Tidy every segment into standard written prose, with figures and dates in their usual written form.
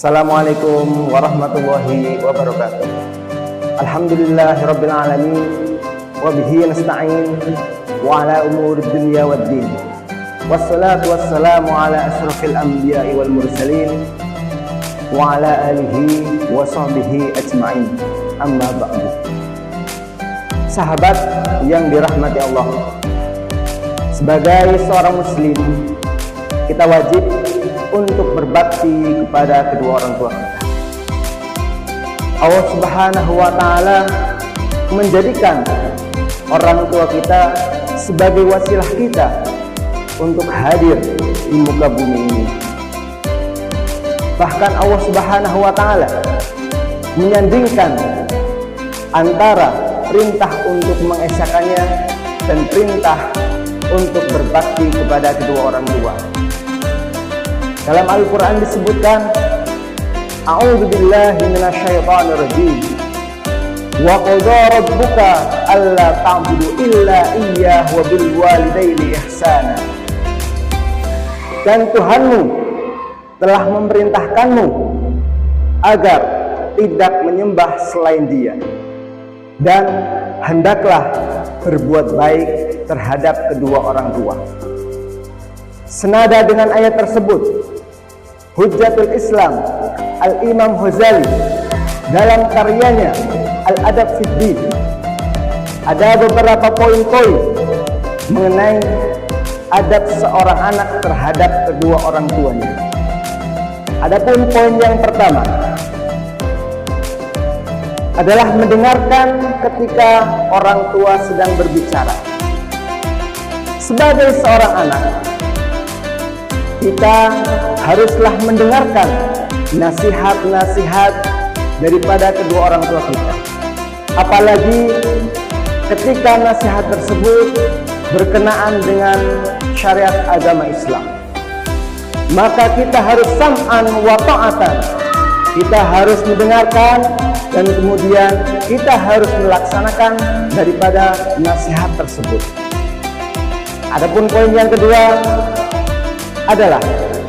Assalamualaikum warahmatullahi wabarakatuh. Alhamdulillahirabbil alamin wa bihi nasta'in wa ala umuri dunya waddin. Wassalatu wassalamu ala asyrafil anbiya'i wal mursalin wa ala alihi wa sahbihi ajma'in. Amma ba'du. Sahabat yang dirahmati Allah, sebagai seorang muslim, kita wajib untuk berbakti kepada kedua orang tua kita. Allah Subhanahu wa Ta'ala menjadikan orang tua kita sebagai wasilah kita untuk hadir di muka bumi ini. Bahkan Allah Subhanahu wa Ta'ala menyandingkan antara perintah untuk mengesakannya dan perintah untuk berbakti kepada kedua orang tua. Dalam Al-Quran disebutkan, A'udzu billahi minasyaitonir rajim. Wa qadara rabbuka alla ta'budu illa iyyahu wa bil walidaini ihsana. Dan Tuhanmu telah memerintahkanmu agar tidak menyembah selain Dia, dan hendaklah berbuat baik terhadap kedua orang tua. Senada dengan ayat tersebut, Hujjatul Islam Al-Imam Ghazali dalam karyanya Al-Adab Fid Din ada beberapa poin-poin mengenai adab seorang anak terhadap kedua orang tuanya. Adapun poin yang pertama adalah mendengarkan ketika orang tua sedang berbicara. Sebagai seorang anak, kita haruslah mendengarkan nasihat-nasihat daripada kedua orang tua kita. Apalagi ketika nasihat tersebut berkenaan dengan syariat agama Islam. Maka kita harus sam'an wa ta'atan. Kita harus mendengarkan dan kemudian kita harus melaksanakan daripada nasihat tersebut. Adapun poin yang kedua adalah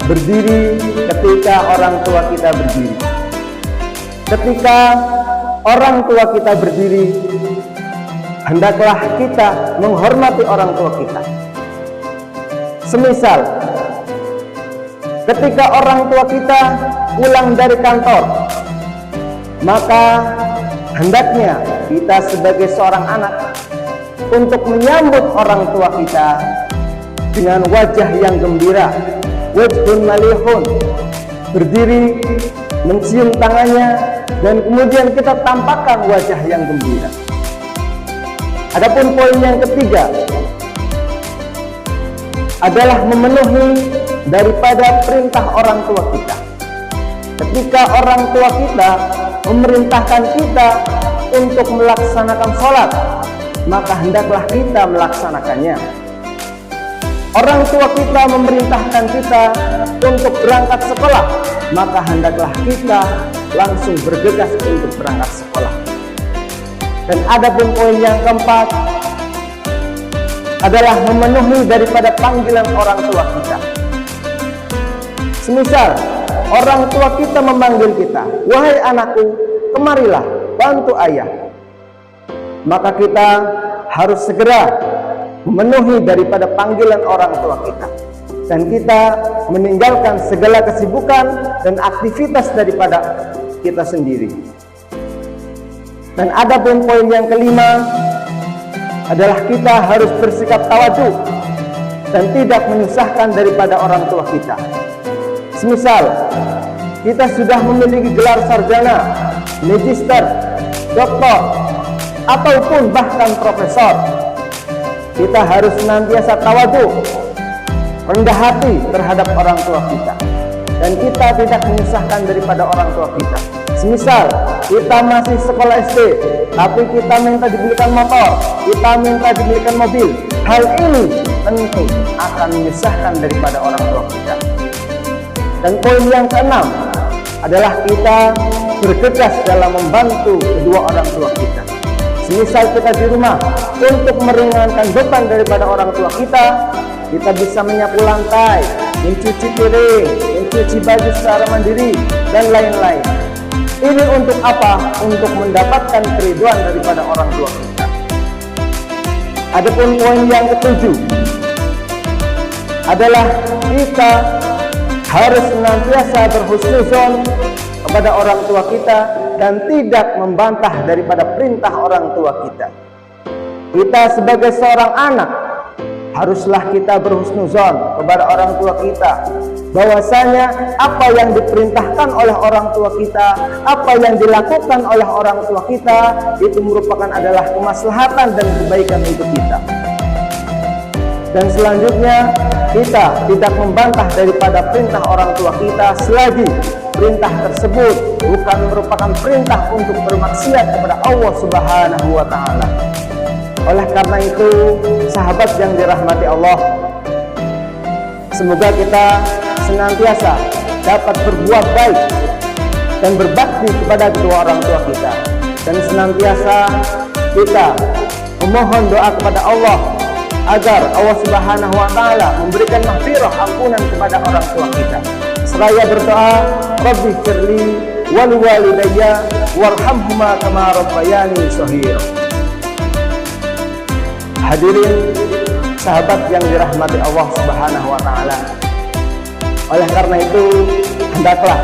berdiri ketika orang tua kita berdiri. Ketika orang tua kita berdiri, hendaklah kita menghormati orang tua kita. Semisal ketika orang tua kita pulang dari kantor, maka hendaknya kita sebagai seorang anak untuk menyambut orang tua kita dengan wajah yang gembira, wajhun malihun, berdiri, mencium tangannya, dan kemudian kita tampakkan wajah yang gembira. Adapun poin yang ketiga adalah memenuhi daripada perintah orang tua kita. Ketika orang tua kita memerintahkan kita untuk melaksanakan sholat, maka hendaklah kita melaksanakannya. Orang tua kita memerintahkan kita untuk berangkat sekolah, maka hendaklah kita langsung bergegas untuk berangkat sekolah. Dan adapun poin yang keempat adalah memenuhi daripada panggilan orang tua kita. Semisal orang tua kita memanggil kita, "Wahai anakku, kemarilah, bantu ayah." Maka kita harus segera memenuhi daripada panggilan orang tua kita, dan kita meninggalkan segala kesibukan dan aktivitas daripada kita sendiri. Dan adapun poin yang kelima adalah kita harus bersikap tawadhu dan tidak menyusahkan daripada orang tua kita. Semisal kita sudah memiliki gelar sarjana, magister, doktor, ataupun bahkan profesor, kita harus senantiasa tawadhu, rendah hati terhadap orang tua kita, dan kita tidak menyusahkan daripada orang tua kita. Semisal kita masih sekolah SD, tapi kita minta dibelikan motor, kita minta dibelikan mobil, hal ini tentu akan menyusahkan daripada orang tua kita. Dan poin yang keenam adalah kita bergegas dalam membantu kedua orang tua kita. Semisal kita di rumah, untuk meringankan beban daripada orang tua kita bisa menyapu lantai, mencuci piring, mencuci baju secara mandiri, dan lain-lain. Ini untuk apa? Untuk mendapatkan keriduan daripada orang tua kita. Adapun poin yang ketujuh adalah kita harus senantiasa berhusnuzon kepada orang tua kita dan tidak membantah daripada perintah orang tua kita. Kita sebagai seorang anak haruslah kita berhusnuzon kepada orang tua kita, bahwasanya apa yang diperintahkan oleh orang tua kita, apa yang dilakukan oleh orang tua kita, itu merupakan adalah kemaslahatan dan kebaikan untuk kita. Dan selanjutnya, kita tidak membantah daripada perintah orang tua kita selagi perintah tersebut bukan merupakan perintah untuk bermaksiat kepada Allah Subhanahu wa Ta'ala. Oleh karena itu, sahabat yang dirahmati Allah, semoga kita senantiasa dapat berbuat baik dan berbakti kepada kedua orang tua kita, dan senantiasa kita memohon doa kepada Allah agar Allah Subhanahu wa Ta'ala memberikan maghfirah, ampunan kepada orang tua kita. Seraya berdoa, Rabbi firli wal walidayya warhamhuma kama rabbayani shaghira. Hadirin sahabat yang dirahmati Allah Subhanahu wa Ta'ala, oleh karena itu hendaklah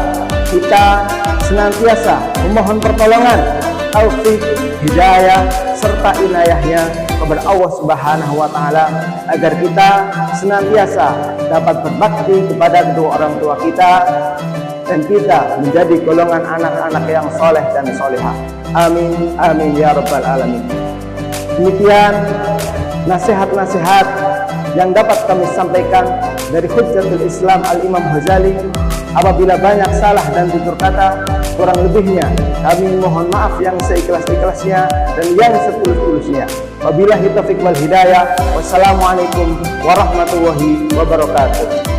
kita senantiasa memohon pertolongan, taufik, hidayah serta inayahnya kepada Allah Subhanahu wa Ta'ala agar kita senantiasa dapat berbakti kepada kedua orang tua kita dan kita menjadi golongan anak-anak yang soleh dan solehah. Amin amin ya rabbal alamin. Demikian nasihat-nasihat yang dapat kami sampaikan dari Hujjatul Islam Al-Imam Ghazali. Apabila banyak salah dan tutur kata, kurang lebihnya kami mohon maaf yang seikhlas-ikhlasnya dan yang setulus-tulusnya. Wabillahi taufiq wal hidayah. Wassalamualaikum warahmatullahi wabarakatuh.